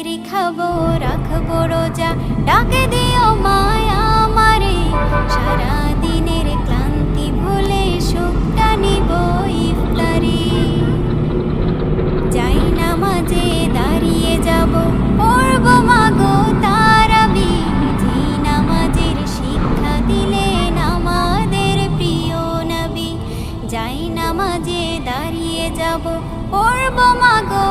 খাবো রাখবো রোজা, ডাকে দিও মায়া আমারে। সারা দিনের ক্লান্তি ভুলে সুখটা নিব ইফতারি। যাই নামাজে দাঁড়িয়ে যাব, পড়ব মাগো তারাবি। যে নামাজের শিক্ষা দিলেন আমাদের প্রিয় নবী। যাই নামাজে দাঁড়িয়ে যাব, পড়ব মাগো